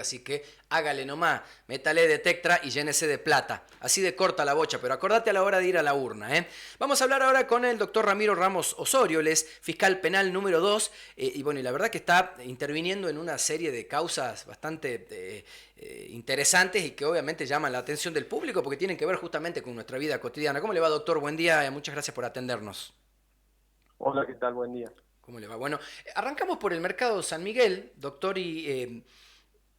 Así que hágale nomás, métale de Tectra y llénese de plata. Así de corta la bocha, pero acordate a la hora de ir a la urna. Vamos a hablar ahora con el doctor Ramiro Ramos Osorio, él es fiscal penal número 2, y bueno, y la verdad que está interviniendo en una serie de causas bastante interesantes y que obviamente llaman la atención del público porque tienen que ver justamente con nuestra vida cotidiana. ¿Cómo le va, doctor? Buen día, muchas gracias por atendernos. Hola, ¿qué tal? Buen día. ¿Cómo le va? Bueno, arrancamos por el mercado San Miguel, doctor, y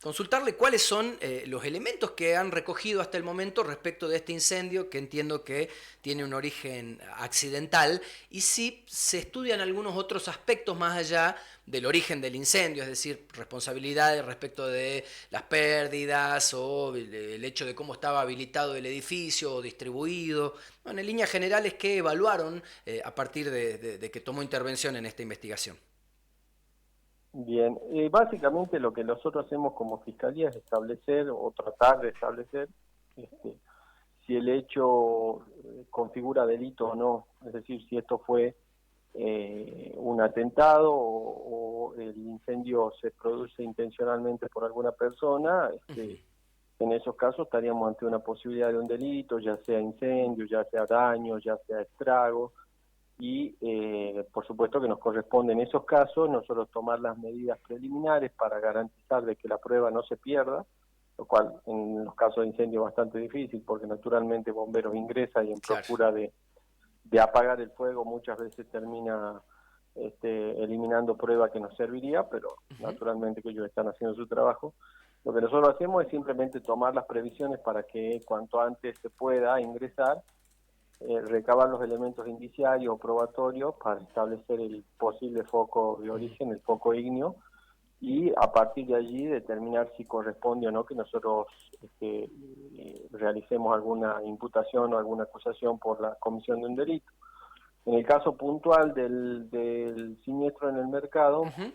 consultarle cuáles son los elementos que han recogido hasta el momento respecto de este incendio, que entiendo que tiene un origen accidental, y si se estudian algunos otros aspectos más allá del origen del incendio, es decir, responsabilidades respecto de las pérdidas o el hecho de cómo estaba habilitado el edificio o distribuido. Bueno, en líneas generales, ¿qué evaluaron a partir de que tomó intervención en esta investigación? Bien, básicamente lo que nosotros hacemos como fiscalía es establecer o tratar de establecer este, si el hecho configura delito o no, es decir, si esto fue un atentado o el incendio se produce intencionalmente por alguna persona. En esos casos estaríamos ante una posibilidad de un delito, ya sea incendio, ya sea daño, ya sea estrago. Y por supuesto que nos corresponde en esos casos nosotros tomar las medidas preliminares para garantizar de que la prueba no se pierda, lo cual en los casos de incendio es bastante difícil porque naturalmente bomberos ingresa y en Claro. procura de apagar el fuego muchas veces termina eliminando prueba que nos serviría, pero Uh-huh. naturalmente que ellos están haciendo su trabajo. Lo que nosotros hacemos es simplemente tomar las previsiones para que cuanto antes se pueda ingresar, recabar los elementos indiciarios o probatorios para establecer el posible foco de origen, el foco ígneo, y a partir de allí determinar si corresponde o no que nosotros realicemos alguna imputación o alguna acusación por la comisión de un delito. En el caso puntual del siniestro en el mercado, Uh-huh.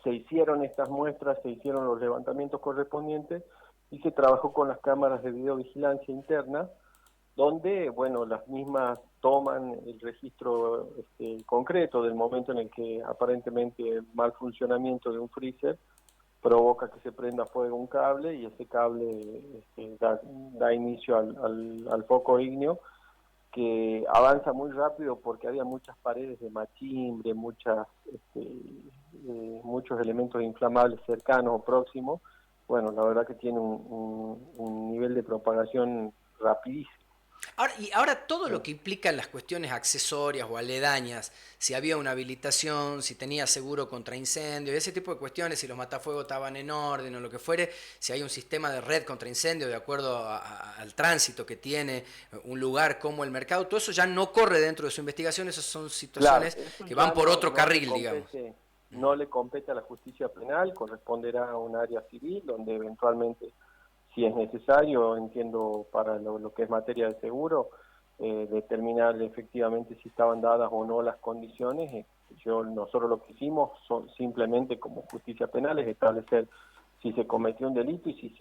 se hicieron estas muestras, se hicieron los levantamientos correspondientes y se trabajó con las cámaras de videovigilancia interna, donde, bueno, las mismas toman el registro concreto del momento en el que aparentemente el mal funcionamiento de un freezer provoca que se prenda fuego un cable y ese cable da inicio al foco ígneo, que avanza muy rápido porque había muchas paredes de machimbre, muchos elementos inflamables cercanos o próximos. Bueno, la verdad que tiene un nivel de propagación rapidísimo. Ahora todo lo que implica las cuestiones accesorias o aledañas, si había una habilitación, si tenía seguro contra incendio, ese tipo de cuestiones, si los matafuegos estaban en orden o lo que fuere, si hay un sistema de red contra incendio de acuerdo al tránsito que tiene un lugar como el mercado, todo eso ya no corre dentro de su investigación, esas son Claro, situaciones eso que van ya por otro no le carril, digamos. compete, no le compete a la justicia penal, corresponderá a un área civil donde eventualmente, si es necesario, entiendo para lo que es materia de seguro, determinar efectivamente si estaban dadas o no las condiciones. Nosotros lo que hicimos simplemente como justicia penal es establecer si se cometió un delito y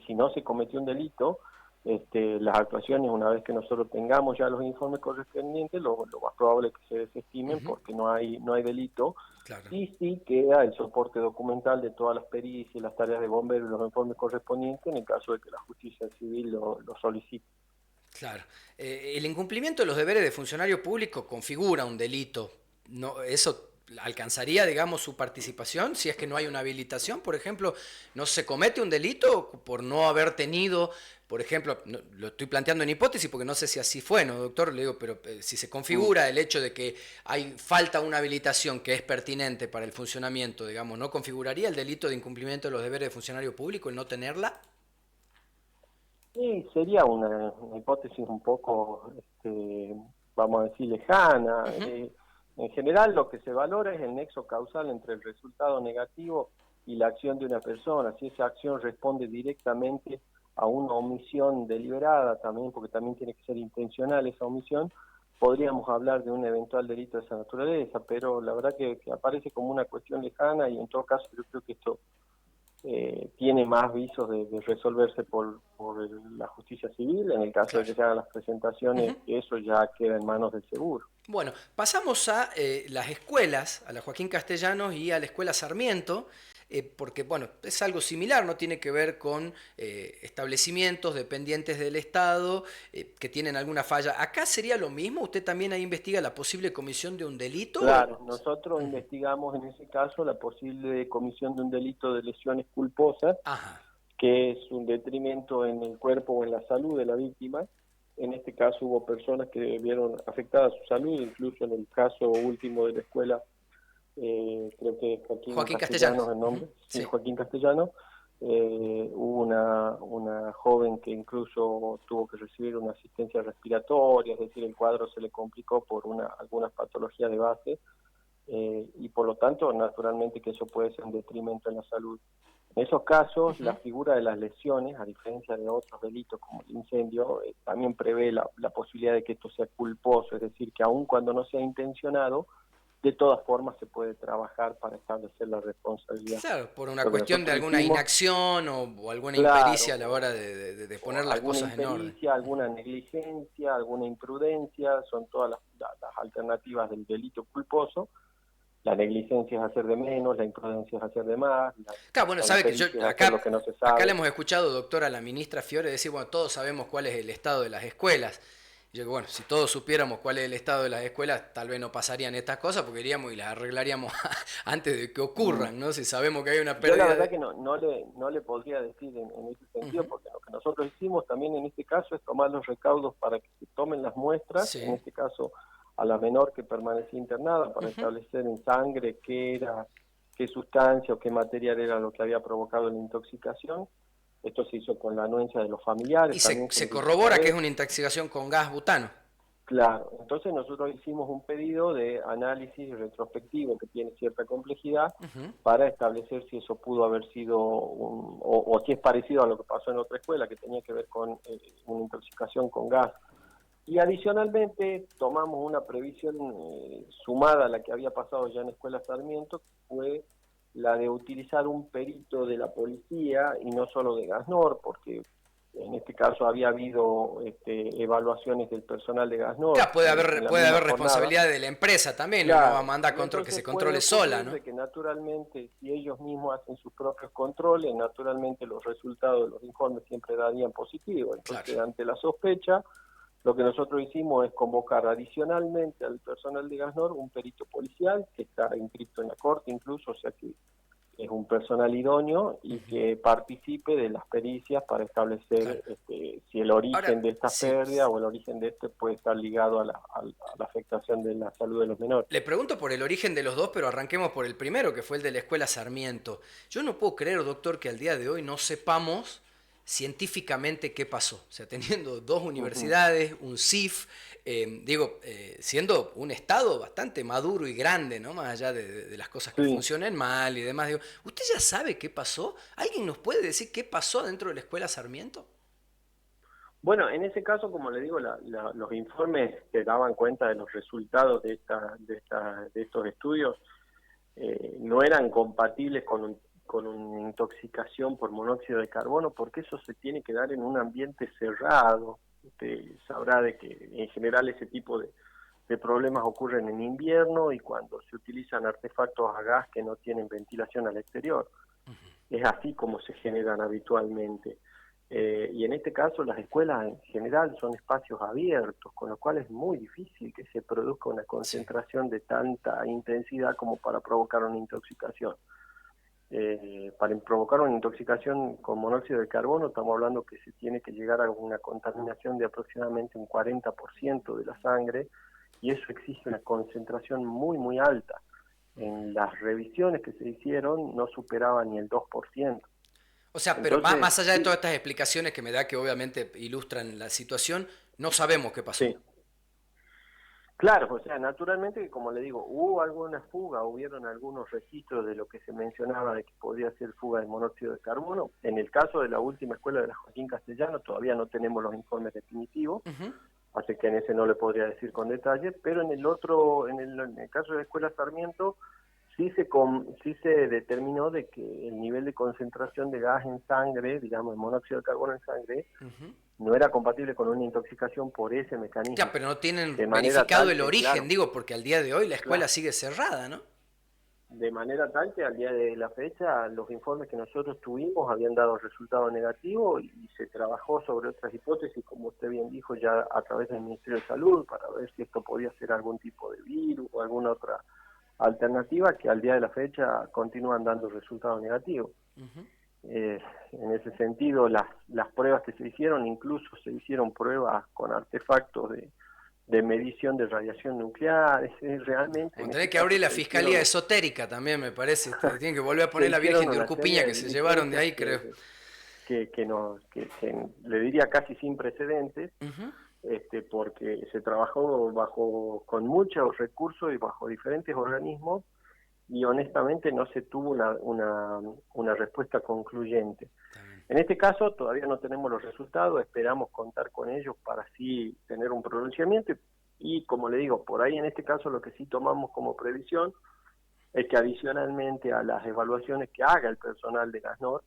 si no se cometió un delito, las actuaciones, una vez que nosotros tengamos ya los informes correspondientes, lo más probable es que se desestimen Ujú. porque no hay delito, Claro. y sí queda el soporte documental de todas las pericias, las tareas de bomberos y los informes correspondientes en el caso de que la justicia civil lo solicite. Claro. El incumplimiento de los deberes de funcionario público configura un delito. No, eso alcanzaría, digamos, su participación si es que no hay una habilitación. Por ejemplo, no se comete un delito por no haber tenido, por ejemplo, lo estoy planteando en hipótesis porque no sé si así fue, ¿no, doctor? Le digo, pero si se Mm. configura el hecho de que hay falta una habilitación que es pertinente para el funcionamiento, digamos, ¿no configuraría el delito de incumplimiento de los deberes de funcionario público el no tenerla? Y sería una hipótesis un poco, vamos a decir, lejana. Ujú. En general, lo que se valora es el nexo causal entre el resultado negativo y la acción de una persona. Si esa acción responde directamente a una omisión deliberada también, porque también tiene que ser intencional esa omisión, podríamos hablar de un eventual delito de esa naturaleza, pero la verdad que aparece como una cuestión lejana y en todo caso yo creo que esto tiene más visos de resolverse por la justicia civil. En el caso de Claro. que se hagan las presentaciones, Ujú. eso ya queda en manos del seguro. Bueno, pasamos a las escuelas, a la Joaquín Castellanos y a la Escuela Sarmiento. porque bueno, es algo similar, no tiene que ver con establecimientos dependientes del Estado que tienen alguna falla. ¿Acá sería lo mismo? ¿Usted también ahí investiga la posible comisión de un delito? Claro, nosotros investigamos en ese caso la posible comisión de un delito de lesiones culposas, Ajá. que es un detrimento en el cuerpo o en la salud de la víctima. En este caso hubo personas que vieron afectada su salud, incluso en el caso último de la escuela, creo que es Joaquín Joaquín Castellanos. Castellanos el nombre, sí, Sí. Joaquín Castellanos. Hubo una joven que incluso tuvo que recibir una asistencia respiratoria, es decir, el cuadro se le complicó por algunas patologías de base, y por lo tanto, naturalmente que eso puede ser un detrimento en la salud. En esos casos, la figura de las lesiones, a diferencia de otros delitos como el incendio, también prevé la posibilidad de que esto sea culposo, es decir, que aun cuando no sea intencionado, de todas formas se puede trabajar para establecer la responsabilidad. Claro, por una Lo que cuestión de nosotros alguna hicimos, inacción o alguna claro, impericia a la hora de o poner las alguna cosas en orden. impericia, alguna negligencia, alguna imprudencia, son todas las alternativas del delito culposo. La negligencia es hacer de menos, la imprudencia es hacer de más, Claro, bueno, la sabe que impericia es hacer lo que no se acá le sabe. hemos escuchado, doctora, a la ministra Fiore decir, bueno, todos sabemos cuál es el estado de las escuelas. Y yo digo, bueno, si todos supiéramos cuál es el estado de las escuelas, tal vez no pasarían estas cosas porque iríamos y las arreglaríamos antes de que Mm. ocurran, ¿no? Si sabemos que hay una Yo la pérdida verdad de... que no le podría decir en ese sentido, Ujú. porque lo que nosotros hicimos también en este caso es tomar los recaudos para que se tomen las muestras, en Sí. este caso a la menor que permanecía internada, para Ujú. establecer en sangre qué sustancia o qué material era lo que había provocado la intoxicación. Esto se hizo con la anuencia de los familiares, Y también se se les hizo corrobora que es saber. una intoxicación con gas butano. Claro, entonces nosotros hicimos un pedido de análisis retrospectivo que tiene cierta complejidad Ujú. para establecer si eso pudo haber sido o si es parecido a lo que pasó en otra escuela que tenía que ver con una intoxicación con gas. Y adicionalmente tomamos una previsión sumada a la que había pasado ya en Escuela Sarmiento, que fue la de utilizar un perito de la policía y no solo de GASNOR, porque en este caso había habido evaluaciones del personal de GASNOR Claro, en la puede misma haber jornada. responsabilidad de la empresa también, no va a Claro, mandar y control que entonces se puede controle sola, ocurrir ¿no? de que naturalmente, si ellos mismos hacen sus propios controles, naturalmente los resultados de los informes siempre darían positivo. Claro. Entonces, ante la sospecha, lo que nosotros hicimos es convocar adicionalmente al personal de GASNOR un perito policial que está inscrito en la corte incluso, o sea que es un personal idóneo y que participe de las pericias para Claro. establecer si el origen Ahora, de esta sí, pérdida o el origen de este puede estar ligado a la afectación de la salud de los menores. le pregunto por el origen de los dos, pero arranquemos por el primero, que fue el de la escuela Sarmiento. Yo no puedo creer, doctor, que al día de hoy no sepamos científicamente qué pasó. O sea, teniendo dos Ujú. universidades, un CIF, siendo un estado bastante maduro y grande, ¿no? Más allá de las cosas que Sí. funcionen mal y demás. Digo, ¿usted ya sabe qué pasó? ¿Alguien nos puede decir qué pasó dentro de la escuela Sarmiento? Bueno, en ese caso, como le digo, los informes que daban cuenta de los resultados de estos estudios no eran compatibles con una intoxicación por monóxido de carbono, porque eso se tiene que dar en un ambiente cerrado. Usted sabrá de que en general ese tipo de problemas ocurren en invierno y cuando se utilizan artefactos a gas que no tienen ventilación al exterior. Es así como se generan habitualmente. Y en este caso las escuelas en general son espacios abiertos, con lo cual es muy difícil que se produzca una Sí. concentración de tanta intensidad como para provocar una intoxicación. Para provocar una intoxicación con monóxido de carbono estamos hablando que se tiene que llegar a una contaminación de aproximadamente un 40% de la sangre y eso exige una concentración muy muy alta. En las revisiones que se hicieron no superaba ni el 2%. O sea, pero Entonces, más allá de todas sí, estas explicaciones que me da que obviamente ilustran la situación, no sabemos qué pasó. sí. Claro, o sea, naturalmente, como le digo, hubo alguna fuga, hubieron algunos registros de lo que se mencionaba de que podía ser fuga de monóxido de carbono. En el caso de la última escuela de la Joaquín Castellano, todavía no tenemos los informes definitivos, Ujú. así que en ese no le podría decir con detalle, pero en el otro, en el caso de la escuela Sarmiento, sí se determinó de que el nivel de concentración de gas en sangre, digamos, de monóxido de carbono en sangre, Ujú. no era compatible con una intoxicación por ese Ya, mecanismo. pero no tienen De manera verificado tal el que, origen, claro, digo, porque al día de hoy la escuela claro. sigue cerrada, ¿no? de manera tal que al día de la fecha los informes que nosotros tuvimos habían dado resultado negativo y se trabajó sobre otras hipótesis, como usted bien dijo, ya a través del Ministerio de Salud, para ver si esto podía ser algún tipo de virus o alguna otra alternativa, que al día de la fecha continúan dando resultados negativos. Ujú. En ese sentido, las pruebas que se hicieron, incluso se hicieron pruebas con artefactos de medición de radiación nuclear, realmente en Como este tener que caso abrir la fiscalía esotérica también, me parece. Tienen que volver a se poner la hicieron Virgen de una serie Urcupiña de que se llevaron de diligencias ahí, creo. que le diría casi sin precedentes, Ujú. porque se trabajó con muchos recursos y bajo diferentes organismos y honestamente no se tuvo una respuesta concluyente. Está bien. En este caso todavía no tenemos los resultados, esperamos contar con ellos para así tener un pronunciamiento y como le digo, por ahí en este caso lo que sí tomamos como previsión es que adicionalmente a las evaluaciones que haga el personal de GASNOR,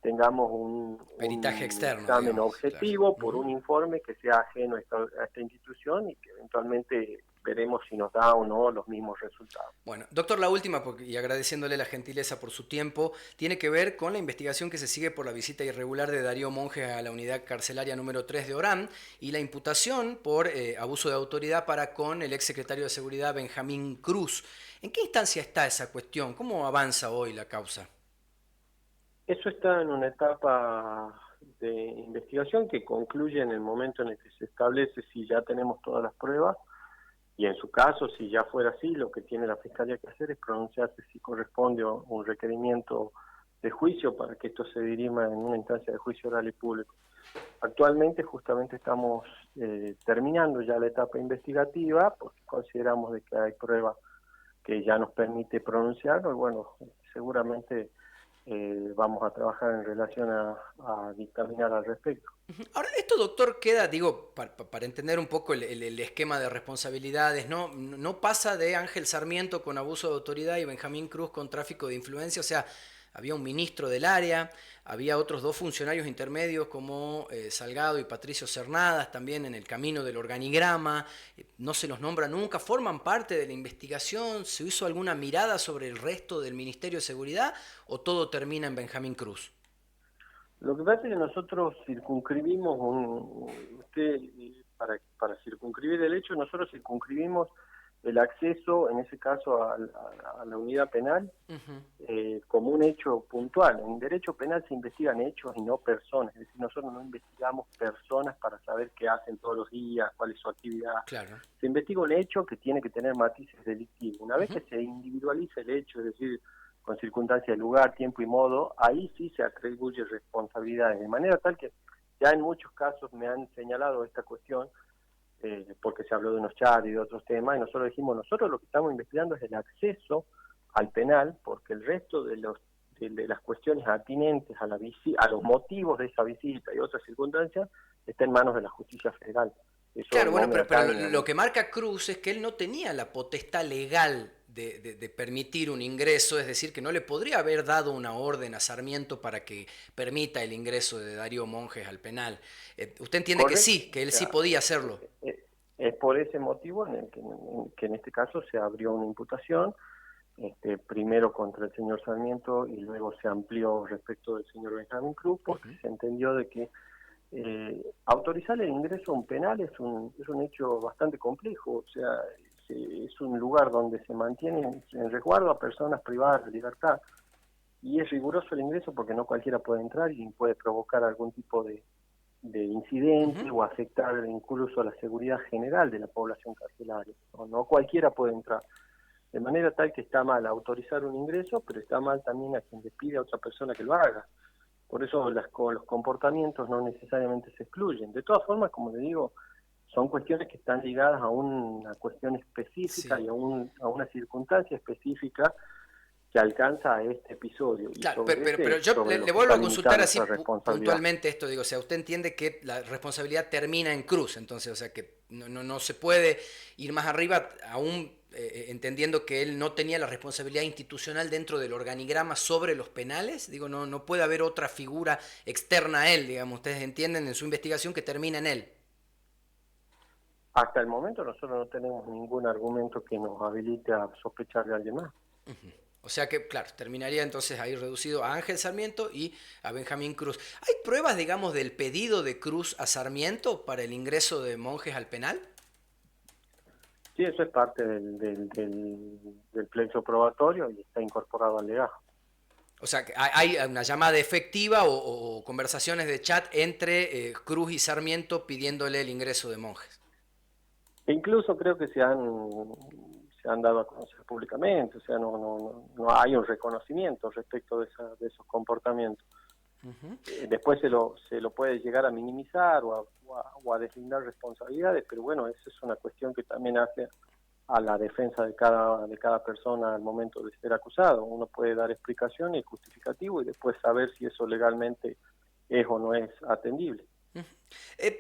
tengamos Peritaje un externo, examen digamos, claro. objetivo por Ujú. un informe que sea ajeno a esta institución y que eventualmente veremos si nos da o no los mismos resultados. Bueno, doctor, la última, y agradeciéndole la gentileza por su tiempo, tiene que ver con la investigación que se sigue por la visita irregular de Darío Monge a la unidad carcelaria número 3 de Orán y la imputación por abuso de autoridad para con el exsecretario de Seguridad Benjamín Cruz. ¿En qué instancia está esa cuestión? ¿Cómo avanza hoy la causa? Eso está en una etapa de investigación que concluye en el momento en el que se establece si ya tenemos todas las pruebas y en su caso, si ya fuera así, lo que tiene la Fiscalía que hacer es pronunciarse si corresponde un requerimiento de juicio para que esto se dirima en una instancia de juicio oral y público. Actualmente justamente estamos terminando ya la etapa investigativa porque consideramos de que hay pruebas que ya nos permite pronunciarnos y bueno, seguramente vamos a trabajar en relación a dictaminar al respecto. Ahora, esto, doctor, queda, digo, para entender un poco el esquema de responsabilidades, ¿no? No pasa de Ángel Sarmiento con abuso de autoridad y Benjamín Cruz con tráfico de influencia, o sea, había un ministro del área, había otros dos funcionarios intermedios como Salgado y Patricio Cernadas, también en el camino del organigrama, no se los nombra nunca, forman parte de la investigación, ¿se hizo alguna mirada sobre el resto del Ministerio de Seguridad o todo termina en Benjamín Cruz? Lo que pasa es que nosotros circunscribimos, para circunscribir el hecho, nosotros circunscribimos el acceso, en ese caso, a la unidad penal, Ujú. como un hecho puntual. En derecho penal se investigan hechos y no personas, es decir, nosotros no investigamos personas para saber qué hacen todos los días, cuál es su actividad. Claro. Se investiga un hecho que tiene que tener matices delictivos. Una vez Ujú. que se individualiza el hecho, es decir, con circunstancia de lugar, tiempo y modo, ahí sí se atribuye responsabilidades, de manera tal que ya en muchos casos me han señalado esta cuestión, porque se habló de unos chats y de otros temas, y nosotros dijimos, nosotros lo que estamos investigando es el acceso al penal, porque el resto de las cuestiones atinentes a a los motivos de esa visita y otras circunstancias está en manos de la justicia federal. Eso Claro, no bueno, me pero atañe a lo mí. que marca Cruz es que él no tenía la potestad legal de permitir un ingreso, es decir, que no le podría haber dado una orden a Sarmiento para que permita el ingreso de Darío Monjes al penal. Usted entiende que Correcto. sí, que O él sí sea, podía hacerlo. es por ese motivo que en este caso se abrió una imputación, primero contra el señor Sarmiento y luego se amplió respecto del señor Benjamín Cruz, porque Ujú. se entendió de que autorizar el ingreso a un penal es un hecho bastante complejo, o sea, es un lugar donde se mantiene en resguardo a personas privadas de libertad y es riguroso el ingreso porque no cualquiera puede entrar y puede provocar algún tipo de Ujú. incidente o afectar incluso a la seguridad general de la población carcelaria. No cualquiera puede entrar. De manera tal que está mal autorizar un ingreso, pero está mal también a quien le pide a otra persona que lo haga. Por eso los comportamientos no necesariamente se excluyen. De todas formas, como le digo, son cuestiones que están ligadas a una cuestión específica Sí. y a una circunstancia específica que alcanza a este episodio. Y Claro, sobre yo sobre lo le que vuelvo está a consultar limitada así nuestra responsabilidad. puntualmente esto, digo, o sea, usted entiende que la responsabilidad termina en Cruz, entonces, o sea, que no se puede ir más arriba, aún entendiendo que él no tenía la responsabilidad institucional dentro del organigrama sobre los penales, digo, no puede haber otra figura externa a él, digamos, ustedes entienden en su investigación que termina en él. Hasta el momento nosotros no tenemos ningún argumento que nos habilite a sospechar de alguien más. O sea que, claro, terminaría entonces ahí reducido a Ángel Sarmiento y a Benjamín Cruz. ¿Hay pruebas, digamos, del pedido de Cruz a Sarmiento para el ingreso de monjes al penal? Sí, eso es parte del plexo probatorio y está incorporado al legajo. O sea, que hay una llamada efectiva o conversaciones de chat entre Cruz y Sarmiento pidiéndole el ingreso de monjes. E incluso creo que se han dado a conocer públicamente, o sea, no hay un reconocimiento respecto de esos comportamientos. Ujú. Después se lo puede llegar a minimizar o a deslindar responsabilidades, pero bueno, eso es una cuestión que también hace a la defensa de cada persona al momento de ser acusado. Uno puede dar explicaciones y justificativo y después saber si eso legalmente es o no es atendible. Ujú.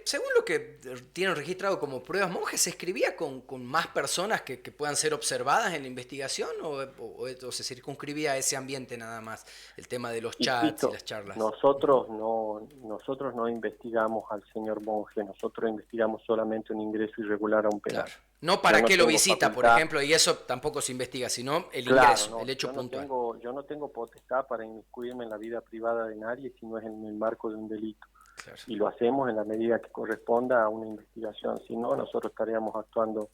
Según lo que tienen registrado como pruebas, monjes, ¿se escribía con más personas que puedan ser observadas en la investigación o se circunscribía a ese ambiente nada más, el tema de los chats y Insisto, las charlas? nosotros no investigamos al señor monje, nosotros investigamos solamente un ingreso irregular a un penal. Claro. No Yo para no qué lo tengo visita, por facultad. ejemplo, y eso tampoco se investiga, sino el Claro, ingreso, no, el hecho puntual. yo no tengo potestad para inmiscuirme en la vida privada de nadie si no es en el marco de un delito. Claro. Y lo hacemos en la medida que corresponda a una investigación. Si no, nosotros estaríamos actuando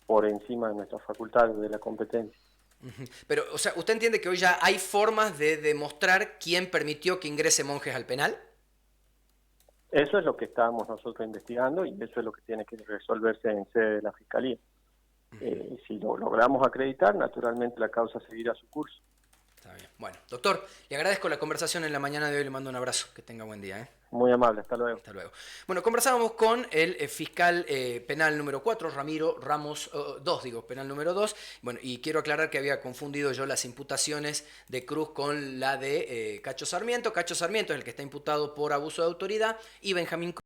por encima de nuestras facultades, de la competencia. Ujú. Pero, o sea, ¿usted entiende que hoy ya hay formas de demostrar quién permitió que ingrese monjes al penal? Eso es lo que estamos nosotros investigando y eso es lo que tiene que resolverse en sede de la Fiscalía. Si lo logramos acreditar, naturalmente la causa seguirá su curso. Está bien. Bueno, doctor, le agradezco la conversación en la mañana de hoy, le mando un abrazo, que tenga buen día, ¿eh? Muy amable, hasta luego. Hasta luego. Bueno, conversábamos con el fiscal penal número 4, Ramiro Ramos 2, digo, penal número 2. Bueno, y quiero aclarar que había confundido yo las imputaciones de Cruz con la de Cacho Sarmiento. Cacho Sarmiento es el que está imputado por abuso de autoridad y Benjamín Cruz